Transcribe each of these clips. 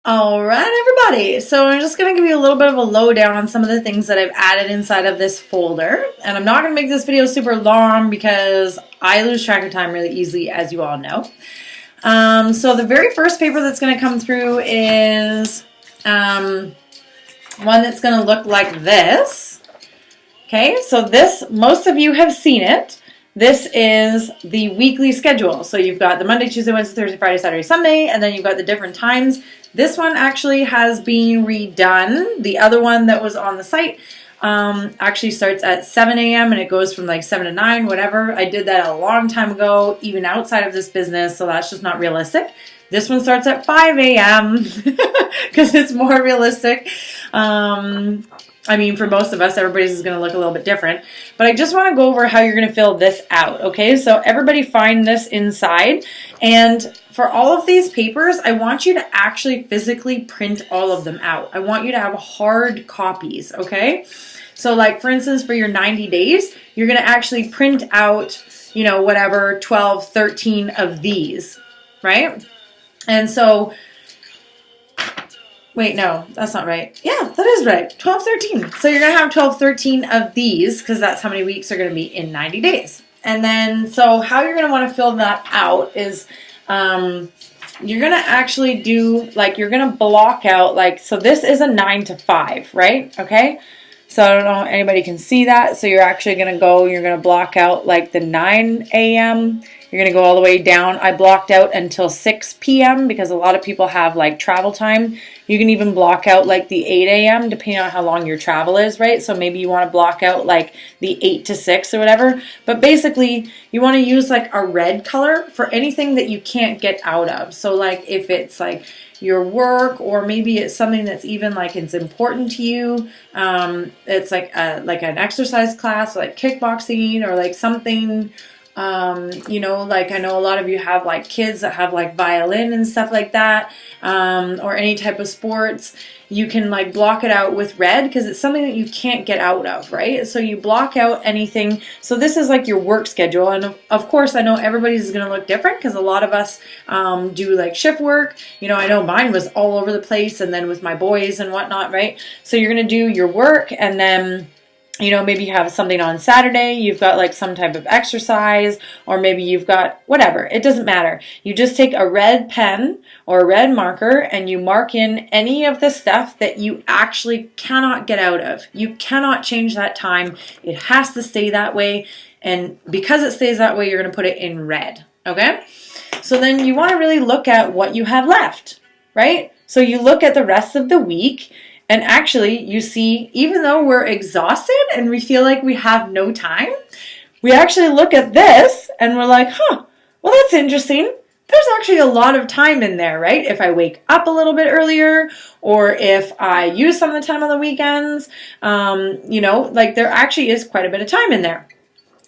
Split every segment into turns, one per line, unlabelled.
All right, everybody. So I'm just going to give you a little bit of a lowdown on some of the things that I've added inside of this folder. And I'm not going to make this video super long because I lose track of time really easily, as you all know. So the very first paper that's going to come through is one that's going to look like this. Okay, so this, most of you have seen it. This is the weekly schedule. So you've got the Monday, Tuesday, Wednesday, Thursday, Friday, Saturday, Sunday, and then you've got the different times. This one actually has been redone. The other one that was on the site actually starts at 7 a.m. and it goes from like 7 to 9, whatever. I did that a long time ago, even outside of this business, so that's just not realistic. This one starts at 5 a.m. because it's more realistic. I mean, for most of us, everybody's is going to look a little bit different. But I just want to go over how you're going to fill this out, okay? So everybody find this inside. And for all of these papers, I want you to actually physically print all of them out. I want you to have hard copies, okay? So like, for instance, for your 90 days, you're going to actually print out, you know, whatever, 12, 13 of these, right? And so... Wait, no, that's not right. Yeah, that is right. 12, 13. So you're going to have 12, 13 of these because that's how many weeks are going to be in 90 days. And then, so how you're going to want to fill that out is you're going to actually do, like, you're going to block out, like, so this is a 9 to 5, right? Okay? So I don't know if anybody can see that. So you're actually going to go, you're going to block out, like, the 9 a.m., You're going to go all the way down. I blocked out until 6 p.m. because a lot of people have like travel time. You can even block out like the 8 a.m. depending on how long your travel is, right? So maybe you want to block out like the 8 to 6 or whatever. But basically, you want to use like a red color for anything that you can't get out of. So like if it's like your work, or maybe it's something that's even like it's important to you. It's like an exercise class, like kickboxing, or like something. You know, like I know a lot of you have like kids that have like violin and stuff like that, or any type of sports. You can like block it out with red because it's something that you can't get out of, right? So you block out anything. So this is like your work schedule, and of course I know everybody's is going to look different because a lot of us do like shift work. You know, I know mine was all over the place, and then with my boys and whatnot, right? So you're going to do your work, and then you know, maybe you have something on Saturday, you've got like some type of exercise, or maybe you've got whatever. It doesn't matter. You just take a red pen or a red marker and you mark in any of the stuff that you actually cannot get out of. You cannot change that time. It has to stay that way. And because it stays that way, you're going to put it in red. Okay? So then you want to really look at what you have left, right? So you look at the rest of the week. And actually, you see, even though we're exhausted and we feel like we have no time, we actually look at this and we're like, huh, well, that's interesting. There's actually a lot of time in there, right? If I wake up a little bit earlier, or if I use some of the time on the weekends, you know, like there actually is quite a bit of time in there.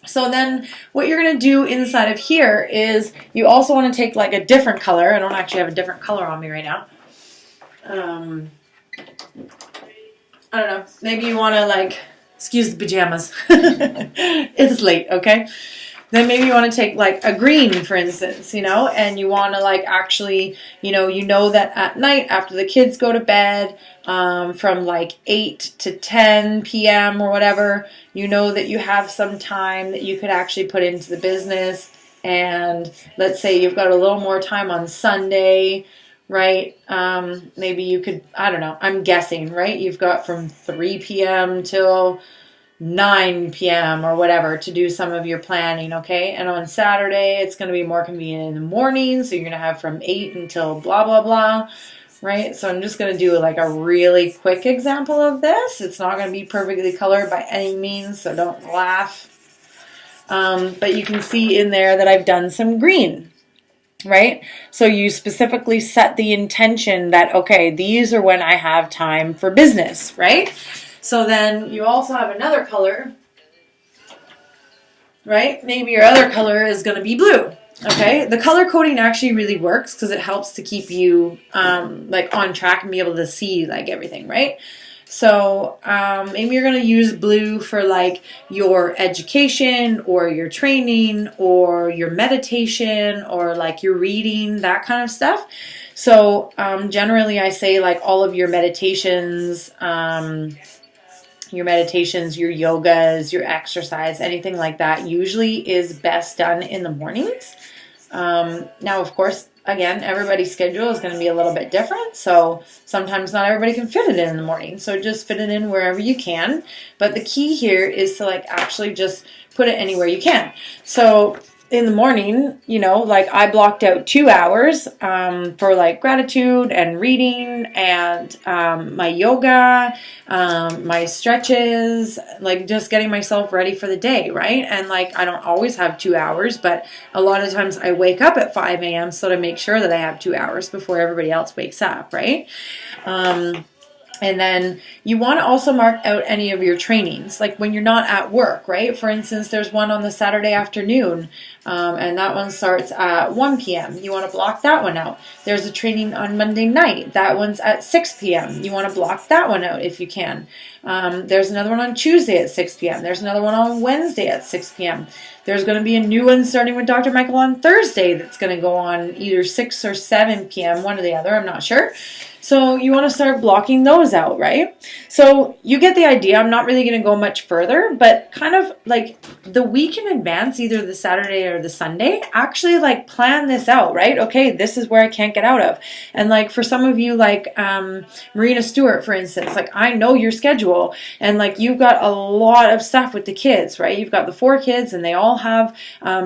So then what you're going to do inside of here is you also want to take like a different color. I don't actually have a different color on me right now. I don't know. Maybe you want to like, excuse the pajamas. It's late, okay? Then maybe you want to take like a green, for instance, you know, and you want to like actually, you know that at night after the kids go to bed, from like 8 to 10 p.m. or whatever, you know that you have some time that you could actually put into the business. And let's say you've got a little more time on Sunday, right? Maybe you could, I don't know, I'm guessing, right? You've got from 3 p.m. till 9 p.m. or whatever to do some of your planning, okay? And on Saturday, it's going to be more convenient in the morning, so you're going to have from 8 until blah, blah, blah, right? So I'm just going to do like a really quick example of this. It's not going to be perfectly colored by any means, so don't laugh. But you can see in there that I've done some green. Right? So you specifically set the intention that, okay, these are when I have time for business, right? So then you also have another color, right? Maybe your other color is going to be blue, okay? The color coding actually really works because it helps to keep you like on track and be able to see like everything, right? So maybe you're going to use blue for like your education or your training or your meditation or like your reading, that kind of stuff. So generally I say like all of your meditations, your yogas, your exercise, anything like that usually is best done in the mornings. Now, of course, again, everybody's schedule is going to be a little bit different. So sometimes not everybody can fit it in the morning. So just fit it in wherever you can. But the key here is to like actually just put it anywhere you can. So in the morning, you know, like I blocked out 2 hours for like gratitude and reading and my yoga, my stretches, like just getting myself ready for the day, right? And like I don't always have 2 hours, but a lot of times I wake up at 5 a.m. so to make sure that I have 2 hours before everybody else wakes up, right? And then you want to also mark out any of your trainings, like when you're not at work, right? For instance, there's one on the Saturday afternoon, and that one starts at 1 p.m. You want to block that one out. There's a training on Monday night. That one's at 6 p.m. You want to block that one out if you can. There's another one on Tuesday at 6 p.m. There's another one on Wednesday at 6 p.m. There's going to be a new one starting with Dr. Michael on Thursday that's going to go on either 6 or 7 p.m., one or the other, I'm not sure. So you want to start blocking those out, right? So you get the idea. I'm not really going to go much further, but kind of like the week in advance, either the Saturday or the Sunday, actually like plan this out, right? Okay, this is where I can't get out of. And like for some of you, like Marina Stewart, for instance, like I know your schedule and like you've got a lot of stuff with the kids, right? You've got the 4 kids and they all have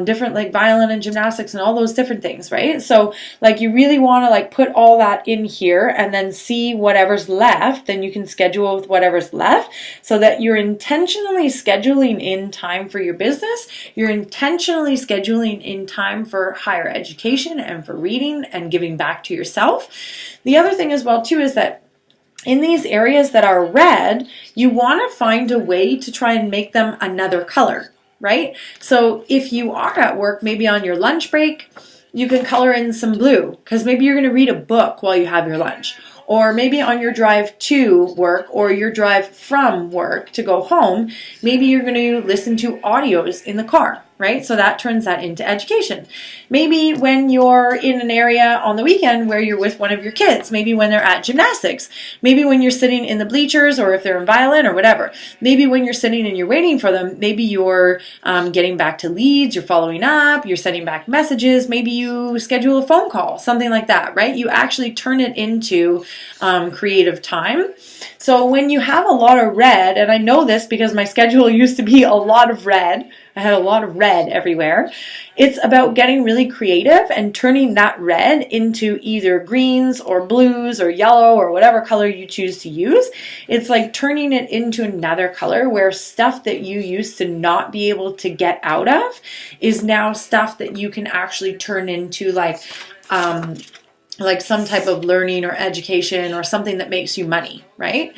different like violin and gymnastics and all those different things, right? So like you really want to like put all that in here and then see whatever's left, then you can schedule with whatever's left so that you're intentionally scheduling in time for your business. You're intentionally scheduling in time for higher education and for reading and giving back to yourself. The other thing as well too is that in these areas that are red, you want to find a way to try and make them another color, right? So if you are at work, maybe on your lunch break, you can color in some blue because maybe you're going to read a book while you have your lunch. Or maybe on your drive to work or your drive from work to go home, maybe you're going to listen to audios in the car, right? So that turns that into education. Maybe when you're in an area on the weekend where you're with one of your kids, maybe when they're at gymnastics, maybe when you're sitting in the bleachers or if they're in violin or whatever, maybe when you're sitting and you're waiting for them, maybe you're getting back to leads, you're following up, you're sending back messages, maybe you schedule a phone call, something like that, right? You actually turn it into creative time. So when you have a lot of red, and I know this because my schedule used to be a lot of red, I had a lot of red everywhere. It's about getting really creative and turning that red into either greens or blues or yellow or whatever color you choose to use. It's like turning it into another color where stuff that you used to not be able to get out of is now stuff that you can actually turn into like some type of learning or education or something that makes you money, right?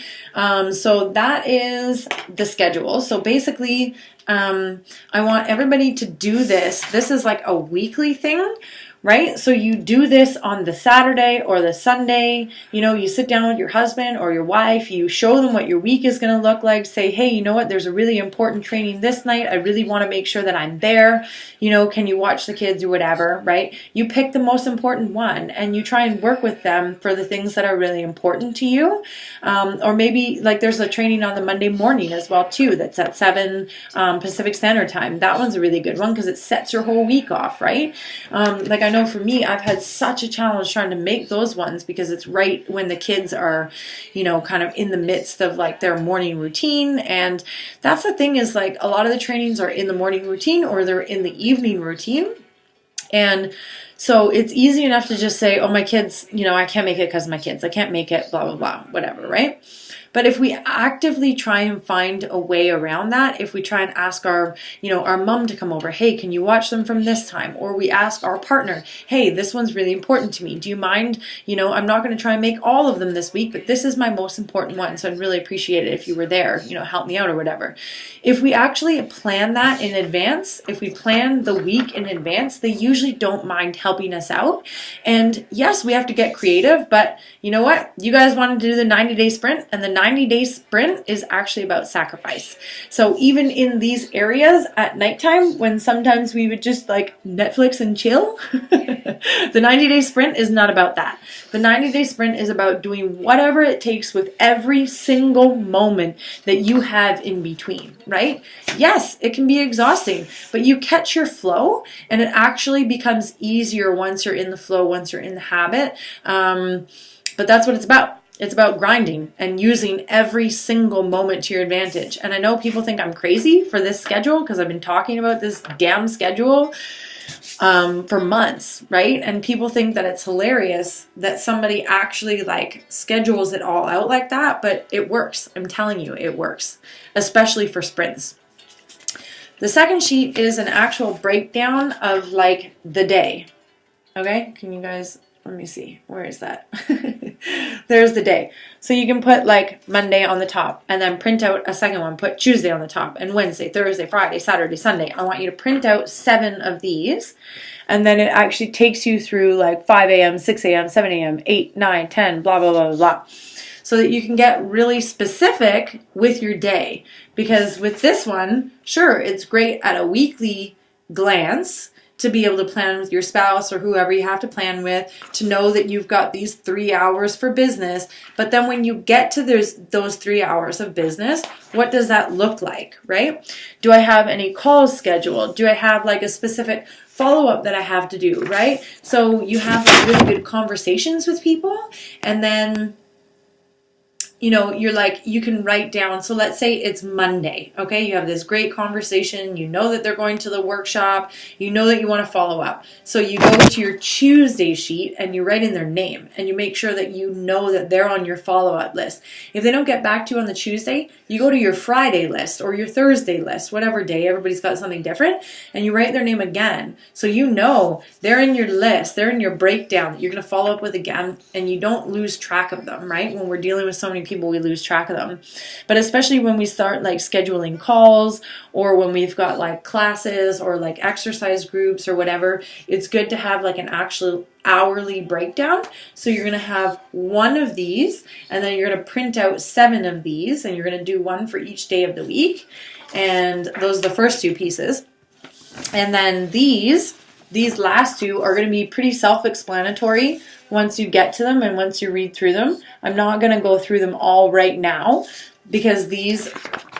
So that is the schedule. So basically, I want everybody to do this. This is like a weekly thing, right? So you do this on the Saturday or the Sunday, you know, you sit down with your husband or your wife, you show them what your week is going to look like, say, hey, you know what, there's a really important training this night. I really want to make sure that I'm there. You know, can you watch the kids or whatever, right? You pick the most important one and you try and work with them for the things that are really important to you. Or maybe like there's a training on the Monday morning as well too, that's at 7 Pacific Standard Time. That one's a really good one because it sets your whole week off, right? Like I know for me, I've had such a challenge trying to make those ones because it's right when the kids are, you know, kind of in the midst of like their morning routine. And that's the thing is like a lot of the trainings are in the morning routine or they're in the evening routine. And so it's easy enough to just say, oh, my kids, you know, I can't make it because of my kids. I can't make it, blah, blah, blah, whatever, right? But if we actively try and find a way around that, if we try and ask our, you know, our mom to come over, hey, can you watch them from this time? Or we ask our partner, hey, this one's really important to me. Do you mind, you know, I'm not going to try and make all of them this week, but this is my most important one. So I'd really appreciate it if you were there, you know, help me out or whatever. If we actually plan that in advance, if we plan the week in advance, they usually don't mind helping helping us out. And yes, we have to get creative, but you know what? You guys wanted to do the 90-day sprint, and the 90-day sprint is actually about sacrifice. So even in these areas at nighttime, when sometimes we would just like Netflix and chill, the 90-day sprint is not about that. The 90-day sprint is about doing whatever it takes with every single moment that you have in between, right? Yes, it can be exhausting, but you catch your flow, and it actually becomes easier once you're in the flow, once you're in the habit. But that's what it's about. It's about grinding and using every single moment to your advantage. And I know people think I'm crazy for this schedule because I've been talking about this damn schedule for months, right? And people think that it's hilarious that somebody actually like schedules it all out like that, but it works. I'm telling you, it works, especially for sprints. The second sheet is an actual breakdown of like the day. Okay, can you guys, let me see, where is that? There's the day. So you can put like Monday on the top and then print out a second one, put Tuesday on the top, and Wednesday, Thursday, Friday, Saturday, Sunday. I want you to print out 7 of these, and then it actually takes you through like 5 a.m., 6 a.m., 7 a.m., 8, 9, 10, blah, blah, blah, blah, blah. So that you can get really specific with your day. Because with this one, sure, it's great at a weekly glance to be able to plan with your spouse or whoever you have to plan with, to know that you've got these 3 hours for business. But then when you get to those 3 hours of business, what does that look like, right? Do I have any calls scheduled? Do I have like a specific follow-up that I have to do, right? So you have like really good conversations with people, and then you know, you're like, you can write down, so let's say it's Monday, okay? You have this great conversation, you know that they're going to the workshop, you know that you want to follow up. So you go to your Tuesday sheet and you write in their name, and you make sure that you know that they're on your follow-up list. If they don't get back to you on the Tuesday, you go to your Friday list or your Thursday list, whatever day, everybody's got something different, and you write their name again. So you know they're in your list, they're in your breakdown that you're going to follow up with again, and you don't lose track of them, right? When we're dealing with so many people, we lose track of them. But especially when we start like scheduling calls, or when we've got like classes or like exercise groups or whatever, it's good to have like an actual hourly breakdown. So you're going to have 1 of these, and then you're going to print out 7 of these, and you're going to do 1 for each day of the week. And those are the first 2 pieces. And then these last 2 are going to be pretty self-explanatory once you get to them and once you read through them. I'm not going to go through them all right now because these,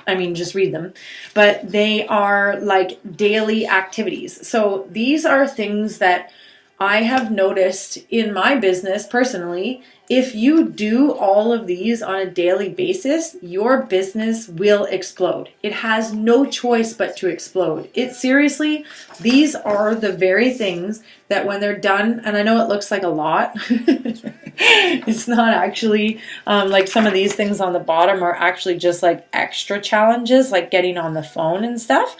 I mean, just read them. But they are like daily activities. So these are things that I have noticed in my business personally. If you do all of these on a daily basis, your business will explode. It has no choice but to explode. It seriously, these are the very things that when they're done, and I know it looks like a lot, it's not actually, like some of these things on the bottom are actually just like extra challenges, like getting on the phone and stuff.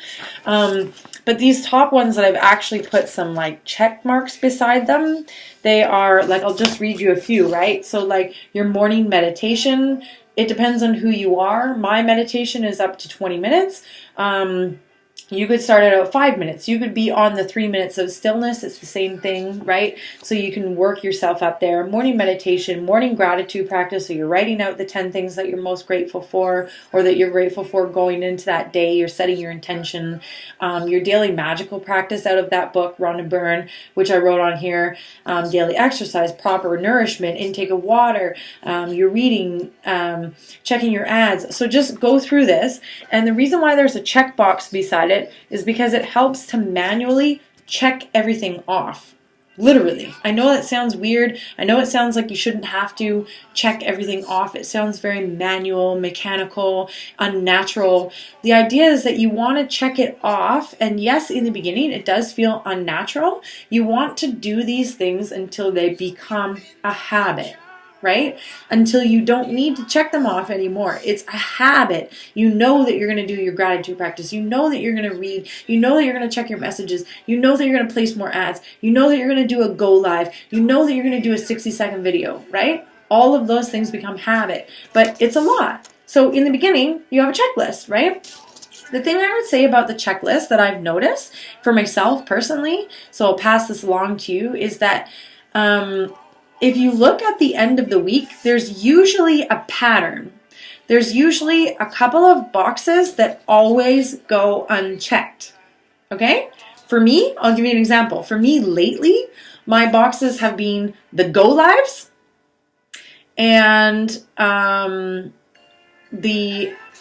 But these top ones that I've actually put some like check marks beside them, they are like, I'll just read you a few, right? So like your morning meditation, it depends on who you are. My meditation is up to 20 minutes. You could start at 5 minutes. You could be on the 3 minutes of stillness. It's the same thing, right? So you can work yourself up there. Morning meditation, morning gratitude practice. So you're writing out the 10 things that you're most grateful for, or that you're grateful for going into that day. You're setting your intention. Your daily magical practice out of that book, Rhonda Byrne, which I wrote on here. Daily exercise, proper nourishment, intake of water. You're reading, checking your ads. So just go through this. And the reason why there's a checkbox beside it is because it helps to manually check everything off. Literally. I know that sounds weird. I know it sounds like you shouldn't have to check everything off. It sounds very manual, mechanical, unnatural. The idea is that you want to check it off. And yes, in the beginning, it does feel unnatural. You want to do these things until they become a habit. Right? Until you don't need to check them off anymore. It's a habit. You know that you're going to do your gratitude practice. You know that you're going to read. You know that you're going to check your messages. You know that you're going to place more ads. You know that you're going to do a go live. You know that you're going to do a 60-second video, right? All of those things become habit. But it's a lot. So in the beginning, you have a checklist, right? The thing I would say about the checklist that I've noticed for myself personally, so I'll pass this along to you, is that if you look at the end of the week, there's usually a pattern. There's usually a couple of boxes that always go unchecked. Okay? For me, I'll give you an example. For me lately, my boxes have been the go lives and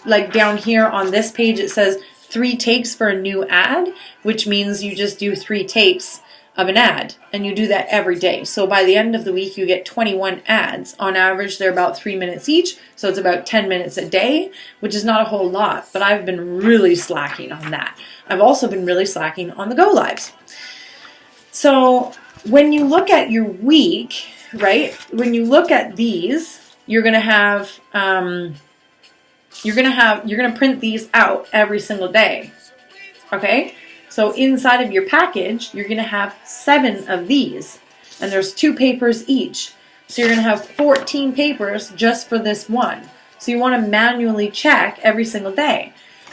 like down here on this page, it says 3 takes for a new ad, which means you just do 3 takes of an ad, and you do that every day. So by the end of the week, you get 21 ads. On average, they're about 3 minutes each, so it's about 10 minutes a day, which is not a whole lot, but I've been really slacking on that. I've also been really slacking on the go lives. So when you look at your week, right, when you look at these, you're going to print these out every single day. Okay? So inside of your package, you're going to have 7 of these. And there's 2 papers each. So you're going to have 14 papers just for this one. So you want to manually check every single day.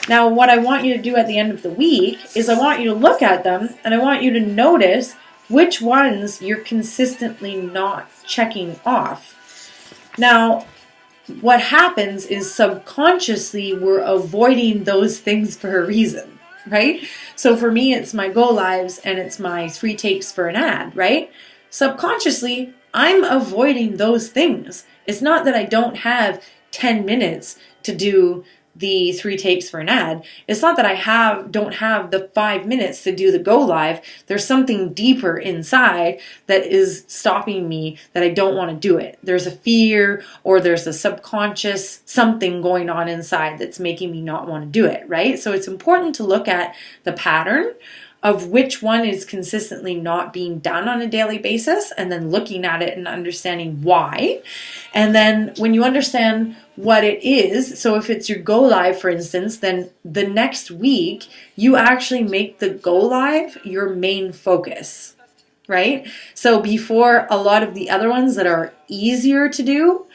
Now, what I want you to do at the end of the week is I want you to look at them and I want you to notice which ones you're consistently not checking off. Now, what happens is subconsciously we're avoiding those things for a reason, right? So for me, it's my go lives and it's my 3 takes for an ad, right? Subconsciously, I'm avoiding those things. It's not that I don't have 10 minutes to do the 3 takes for an ad. It's not that I don't have the 5 minutes to do the go live. There's something deeper inside that is stopping me that I don't want to do it. There's a fear or there's a subconscious something going on inside that's making me not want to do it, right? So it's important to look at the pattern of which one is consistently not being done on a daily basis and then looking at it and understanding why. And then when you understand what it is, so if it's your go live, for instance, then the next week you actually make the go live your main focus, right? So before a lot of the other ones that are easier to do,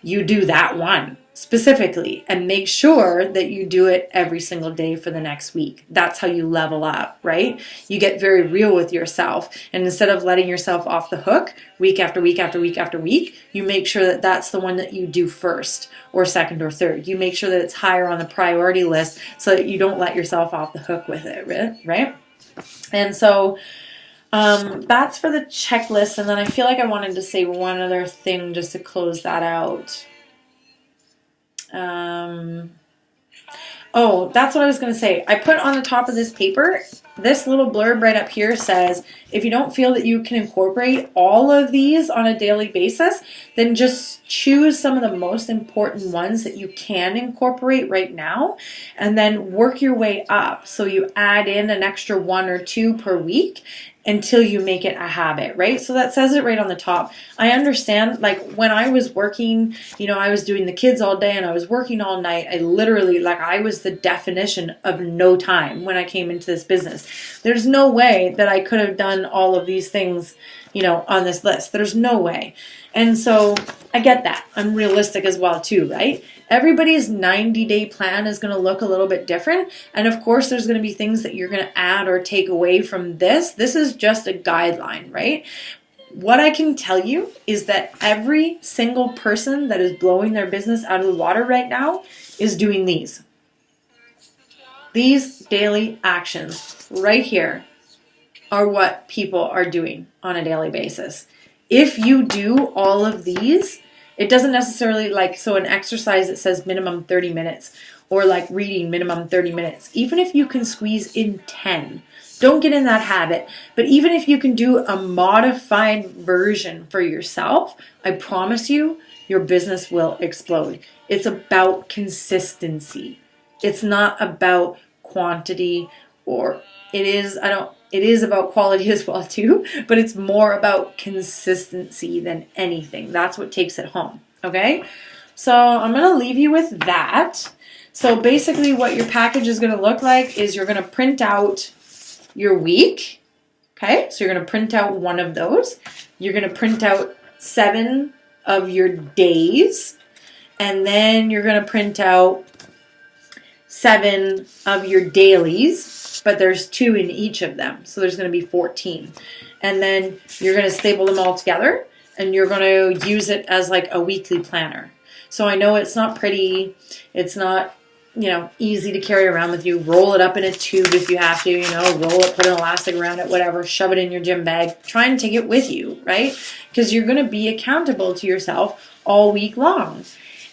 you do that one specifically and make sure that you do it every single day for the next week. That's how you level up, right? You get very real with yourself, and instead of letting yourself off the hook week after week after week after week, you make sure that that's the one that you do first or second or third. You make sure that it's higher on the priority list so that you don't let yourself off the hook with it, right? And so that's for the checklist. And then I feel like I wanted to say one other thing just to close that out. Oh, that's what I was going to say. I put on the top of this paper, this little blurb right up here says, if you don't feel that you can incorporate all of these on a daily basis, then just choose some of the most important ones that you can incorporate right now, and then work your way up. So you add in an extra 1 or 2 per week until you make it a habit, right? So that says it right on the top. I understand, like when I was working, I was doing the kids all day and I was working all night. I literally, I was the definition of no time when I came into this business. There's no way that I could have done all of these things, on this list. There's no way. And so I get that. I'm realistic as well too, right? Everybody's 90-day plan is going to look a little bit different. And of course, there's going to be things that you're going to add or take away from this. This is just a guideline, right? What I can tell you is that every single person that is blowing their business out of the water right now is doing these. These daily actions right here are what people are doing on a daily basis. If you do all of these, it doesn't necessarily so an exercise that says minimum 30 minutes or reading minimum 30 minutes. Even if you can squeeze in 10, don't get in that habit. But even if you can do a modified version for yourself, I promise you, your business will explode. It's about consistency. It's not about quantity, or it is about quality as well too, but it's more about consistency than anything. That's what takes it home, okay? So I'm going to leave you with that. So basically what your package is going to look like is you're going to print out your week, okay? So you're going to print out one of those. You're going to print out 7 of your days, and then you're going to print out 7 of your dailies, but there's 2 in each of them. So there's going to be 14. And then you're going to staple them all together, and you're going to use it as like a weekly planner. So I know it's not pretty. It's not, easy to carry around with you. Roll it up in a tube if you have to, roll it, put an elastic around it, whatever, shove it in your gym bag. Try and take it with you, right? Because you're going to be accountable to yourself all week long.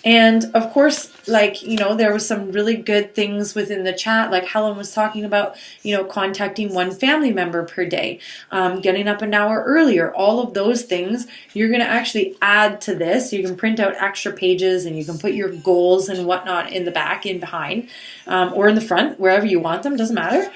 And of course, there was some really good things within the chat, like Helen was talking about, contacting one family member per day, getting up an hour earlier, all of those things you're going to actually add to this. You can print out extra pages and you can put your goals and whatnot in the back, in behind, or in the front, wherever you want them, doesn't matter.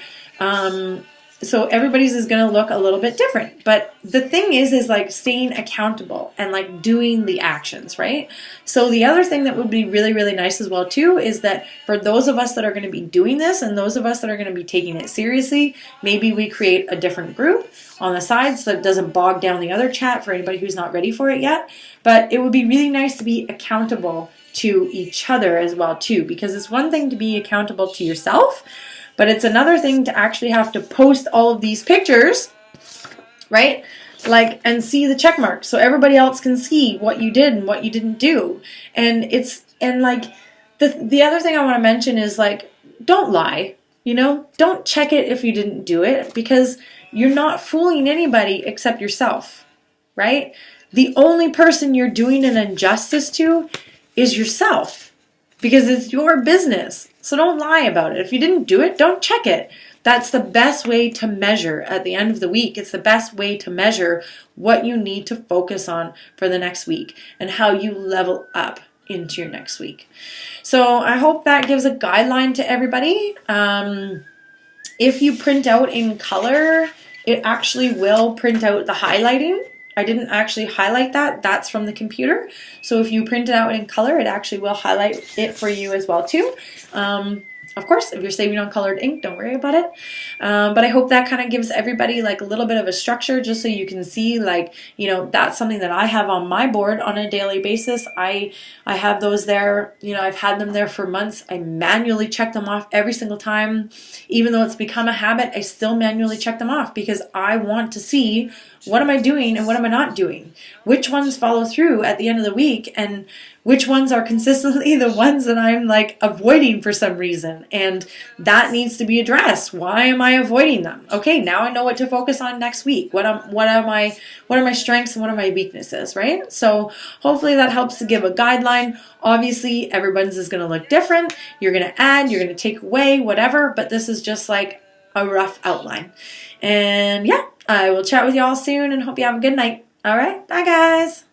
So everybody's is going to look a little bit different. But the thing is like staying accountable and like doing the actions, right? So the other thing that would be really, really nice as well too is that for those of us that are going to be doing this and those of us that are going to be taking it seriously, maybe we create a different group on the side so that it doesn't bog down the other chat for anybody who's not ready for it yet. But it would be really nice to be accountable to each other as well too, because it's one thing to be accountable to yourself, but it's another thing to actually have to post all of these pictures, right? And see the check marks so everybody else can see what you did and what you didn't do. And the other thing I want to mention is don't lie, don't check it if you didn't do it, because you're not fooling anybody except yourself, right? The only person you're doing an injustice to is yourself, because it's your business. So don't lie about it. If you didn't do it, don't check it. That's the best way to measure at the end of the week. It's the best way to measure what you need to focus on for the next week and how you level up into your next week. So I hope that gives a guideline to everybody. If you print out in color, it actually will print out the highlighting. I didn't actually highlight that. That's from the computer. So if you print it out in color, it actually will highlight it for you as well too. Of course, if you're saving on colored ink, don't worry about it. But I hope that kind of gives everybody a little bit of a structure, just so you can see that's something that I have on my board on a daily basis. I have those there. I've had them there for months. I manually check them off every single time. Even though it's become a habit, I still manually check them off because I want to see what am I doing and what am I not doing? Which ones follow through at the end of the week, and which ones are consistently the ones that I'm avoiding for some reason, and that needs to be addressed. Why am I avoiding them? Okay, now I know what to focus on next week. What are my strengths and what are my weaknesses, right? So hopefully that helps to give a guideline. Obviously, everyone's is going to look different. You're going to add, you're going to take away, whatever, but this is just a rough outline. And yeah, I will chat with you all soon and hope you have a good night. All right, bye guys.